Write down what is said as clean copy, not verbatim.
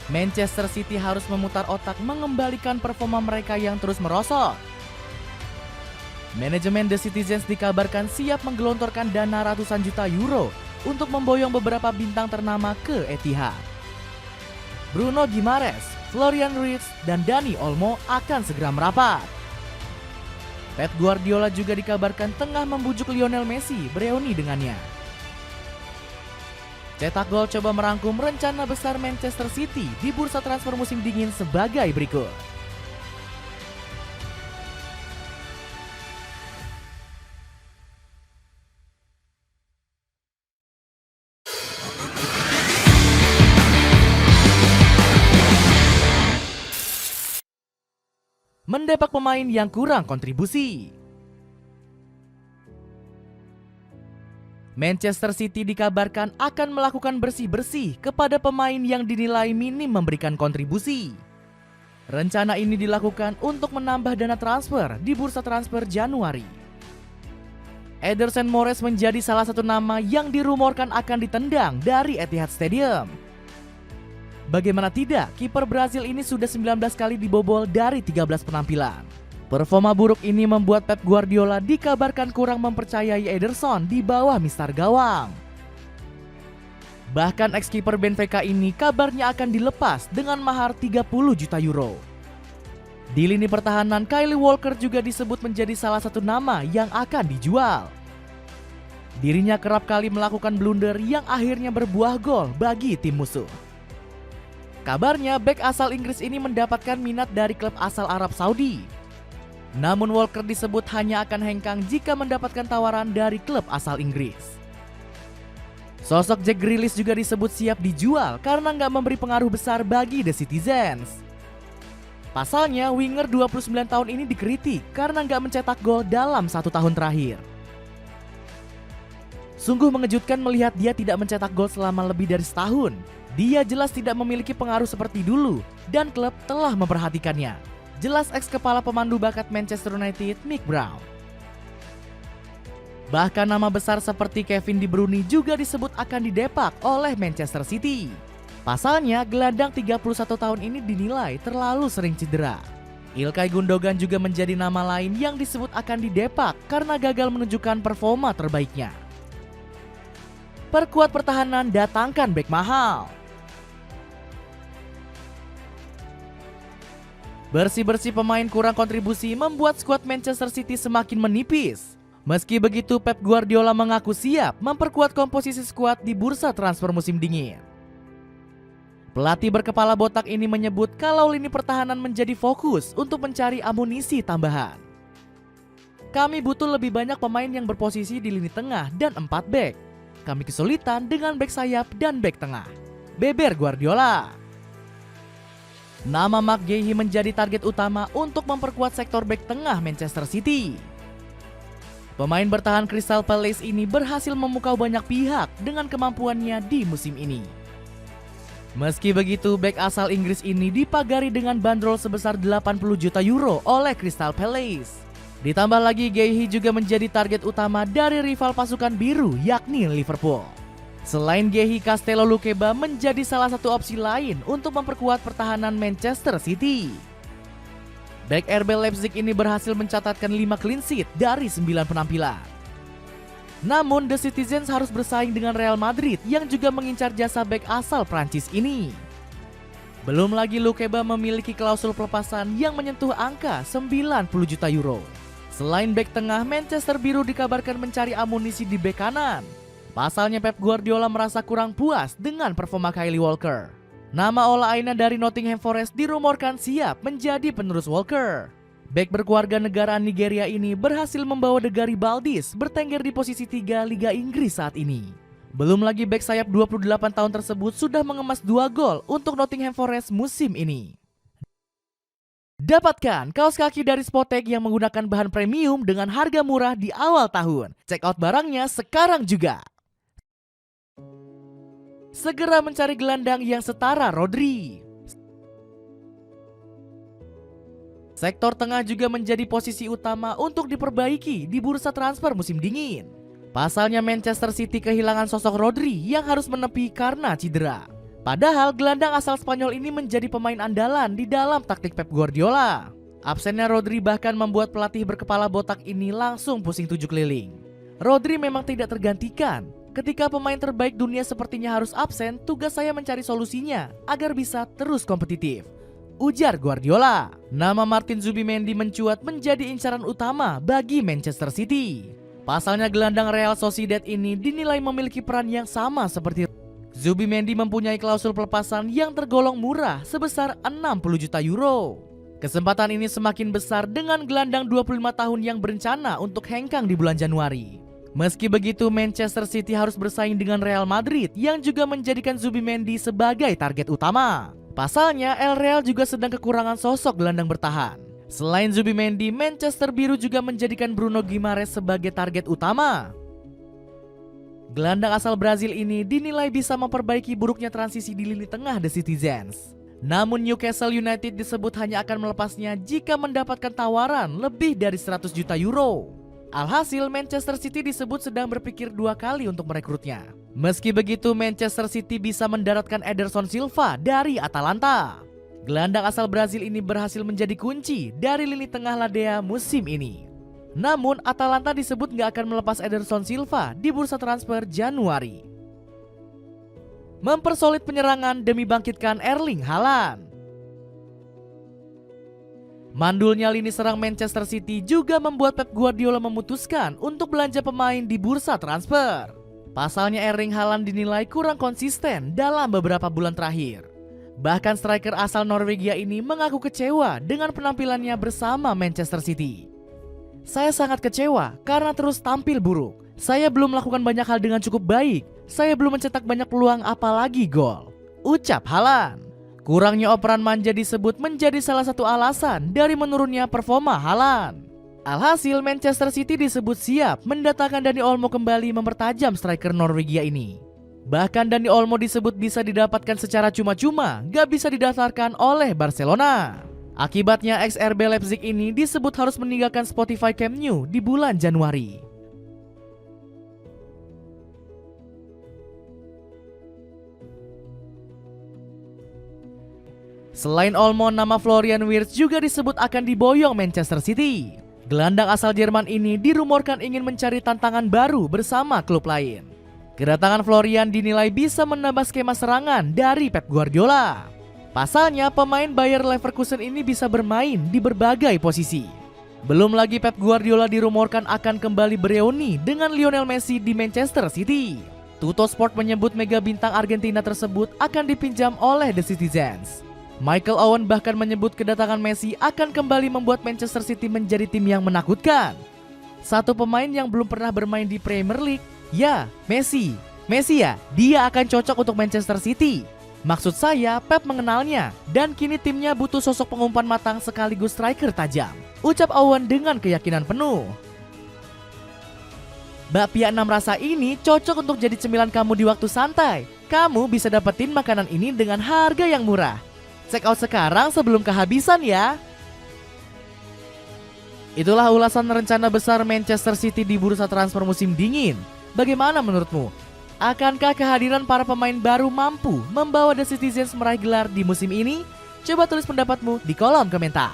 Manchester City harus memutar otak mengembalikan performa mereka yang terus merosot. Manajemen The Citizens dikabarkan siap menggelontorkan dana ratusan juta euro untuk memboyong beberapa bintang ternama ke Etihad. Bruno Guimaraes, Florian Wirtz, dan Dani Olmo akan segera merapat. Pep Guardiola juga dikabarkan tengah membujuk Lionel Messi bereuni dengannya. Cetak Gol coba merangkum rencana besar Manchester City di bursa transfer musim dingin sebagai berikut. Mendepak pemain yang kurang kontribusi. Manchester City dikabarkan akan melakukan bersih-bersih kepada pemain yang dinilai minim memberikan kontribusi. Rencana ini dilakukan untuk menambah dana transfer di bursa transfer Januari. Ederson Moraes menjadi salah satu nama yang dirumorkan akan ditendang dari Etihad Stadium. Bagaimana tidak, kiper Brazil ini sudah 19 kali dibobol dari 13 penampilan. Performa buruk ini membuat Pep Guardiola dikabarkan kurang mempercayai Ederson di bawah mistar gawang. Bahkan ex-kiper Benfica ini kabarnya akan dilepas dengan mahar 30 juta euro. Di lini pertahanan, Kyle Walker juga disebut menjadi salah satu nama yang akan dijual. Dirinya kerap kali melakukan blunder yang akhirnya berbuah gol bagi tim musuh. Kabarnya bek asal Inggris ini mendapatkan minat dari klub asal Arab Saudi. Namun Walker disebut hanya akan hengkang jika mendapatkan tawaran dari klub asal Inggris. Sosok Jack Grealish juga disebut siap dijual karena nggak memberi pengaruh besar bagi The Citizens. Pasalnya, winger 29 tahun ini dikritik karena nggak mencetak gol dalam 1 tahun terakhir. Sungguh mengejutkan melihat dia tidak mencetak gol selama lebih dari setahun. Dia jelas tidak memiliki pengaruh seperti dulu dan klub telah memperhatikannya. Jelas ex-kepala pemandu bakat Manchester United, Mick Brown. Bahkan nama besar seperti Kevin De Bruyne juga disebut akan didepak oleh Manchester City. Pasalnya, gelandang 31 tahun ini dinilai terlalu sering cedera. Ilkay Gundogan juga menjadi nama lain yang disebut akan didepak karena gagal menunjukkan performa terbaiknya. Perkuat pertahanan, datangkan bek mahal. Bersih-bersih pemain kurang kontribusi membuat skuad Manchester City semakin menipis. Meski begitu, Pep Guardiola mengaku siap memperkuat komposisi skuad di bursa transfer musim dingin. Pelatih berkepala botak ini menyebut kalau lini pertahanan menjadi fokus untuk mencari amunisi tambahan. Kami butuh lebih banyak pemain yang berposisi di lini tengah dan 4 bek. Kami kesulitan dengan bek sayap dan bek tengah. Beber Guardiola. Nama Mark Guehi menjadi target utama untuk memperkuat sektor bek tengah Manchester City. Pemain bertahan Crystal Palace ini berhasil memukau banyak pihak dengan kemampuannya di musim ini. Meski begitu, bek asal Inggris ini dipagari dengan bandrol sebesar 80 juta euro oleh Crystal Palace. Ditambah lagi, Guehi juga menjadi target utama dari rival pasukan biru yakni Liverpool. Selain Guehi, Castello Luqueba menjadi salah satu opsi lain untuk memperkuat pertahanan Manchester City. Bek RB Leipzig ini berhasil mencatatkan 5 clean sheet dari 9 penampilan. Namun The Citizens harus bersaing dengan Real Madrid yang juga mengincar jasa bek asal Prancis ini. Belum lagi Luqueba memiliki klausul pelepasan yang menyentuh angka 90 juta euro. Selain bek tengah, Manchester Biru dikabarkan mencari amunisi di bek kanan. Pasalnya Pep Guardiola merasa kurang puas dengan performa Kyle Walker. Nama Ola Aina dari Nottingham Forest dirumorkan siap menjadi penerus Walker. Bek berkeluarga negaraan Nigeria ini berhasil membawa The Garibaldis bertengger di posisi 3 Liga Inggris saat ini. Belum lagi bek sayap 28 tahun tersebut sudah mengemas 2 gol untuk Nottingham Forest musim ini. Dapatkan kaos kaki dari Spotek yang menggunakan bahan premium dengan harga murah di awal tahun. Check out barangnya sekarang juga. Segera mencari gelandang yang setara Rodri. Sektor tengah juga menjadi posisi utama untuk diperbaiki di bursa transfer musim dingin. Pasalnya Manchester City kehilangan sosok Rodri yang harus menepi karena cedera. Padahal gelandang asal Spanyol ini menjadi pemain andalan di dalam taktik Pep Guardiola. Absennya Rodri bahkan membuat pelatih berkepala botak ini langsung pusing 7 keliling. Rodri memang tidak tergantikan. Ketika pemain terbaik dunia sepertinya harus absen, tugas saya mencari solusinya agar bisa terus kompetitif, ujar Guardiola. Nama Martin Zubimendi mencuat menjadi incaran utama bagi Manchester City. Pasalnya gelandang Real Sociedad ini dinilai memiliki peran yang sama seperti Zubimendi, mempunyai klausul pelepasan yang tergolong murah sebesar 60 juta euro. Kesempatan ini semakin besar dengan gelandang 25 tahun yang berencana untuk hengkang di bulan Januari. Meski begitu, Manchester City harus bersaing dengan Real Madrid yang juga menjadikan Zubimendi sebagai target utama. Pasalnya, El Real juga sedang kekurangan sosok gelandang bertahan. Selain Zubimendi, Manchester Biru juga menjadikan Bruno Guimaraes sebagai target utama. Gelandang asal Brazil ini dinilai bisa memperbaiki buruknya transisi di lini tengah The Citizens. Namun Newcastle United disebut hanya akan melepasnya jika mendapatkan tawaran lebih dari 100 juta euro. Alhasil, Manchester City disebut sedang berpikir 2 kali untuk merekrutnya. Meski begitu, Manchester City bisa mendaratkan Ederson Silva dari Atalanta. Gelandang asal Brazil ini berhasil menjadi kunci dari lini tengah La Dea musim ini. Namun, Atalanta disebut nggak akan melepas Ederson Silva di bursa transfer Januari. Mempersolid penyerangan demi bangkitkan Erling Haaland. Mandulnya lini serang Manchester City juga membuat Pep Guardiola memutuskan untuk belanja pemain di bursa transfer. Pasalnya Erling Haaland dinilai kurang konsisten dalam beberapa bulan terakhir. Bahkan striker asal Norwegia ini mengaku kecewa dengan penampilannya bersama Manchester City. Saya sangat kecewa karena terus tampil buruk. Saya belum melakukan banyak hal dengan cukup baik. Saya belum mencetak banyak peluang apalagi gol, ucap Haaland. Kurangnya operan manja disebut menjadi salah satu alasan dari menurunnya performa Haaland. Alhasil, Manchester City disebut siap mendatangkan Dani Olmo kembali mempertajam striker Norwegia ini. Bahkan Dani Olmo disebut bisa didapatkan secara cuma-cuma, gak bisa didaftarkan oleh Barcelona. Akibatnya ex-RB Leipzig ini disebut harus meninggalkan Spotify Camp Nou di bulan Januari. Selain Olmo, nama Florian Wirtz juga disebut akan diboyong Manchester City. Gelandang asal Jerman ini dirumorkan ingin mencari tantangan baru bersama klub lain. Kedatangan Florian dinilai bisa menambah skema serangan dari Pep Guardiola. Pasalnya, pemain Bayer Leverkusen ini bisa bermain di berbagai posisi. Belum lagi Pep Guardiola dirumorkan akan kembali bereuni dengan Lionel Messi di Manchester City. Tuttosport menyebut mega bintang Argentina tersebut akan dipinjam oleh The Citizens. Michael Owen bahkan menyebut kedatangan Messi akan kembali membuat Manchester City menjadi tim yang menakutkan. Satu pemain yang belum pernah bermain di Premier League, ya Messi ya, dia akan cocok untuk Manchester City. Maksud saya, Pep mengenalnya dan kini timnya butuh sosok pengumpan matang sekaligus striker tajam, ucap Owen dengan keyakinan penuh. Bakpia 6 rasa ini cocok untuk jadi cemilan kamu di waktu santai. Kamu bisa dapetin makanan ini dengan harga yang murah. Check out sekarang sebelum kehabisan ya. Itulah ulasan rencana besar Manchester City di bursa transfer musim dingin. Bagaimana menurutmu? Akankah kehadiran para pemain baru mampu membawa The Citizens meraih gelar di musim ini? Coba tulis pendapatmu di kolom komentar.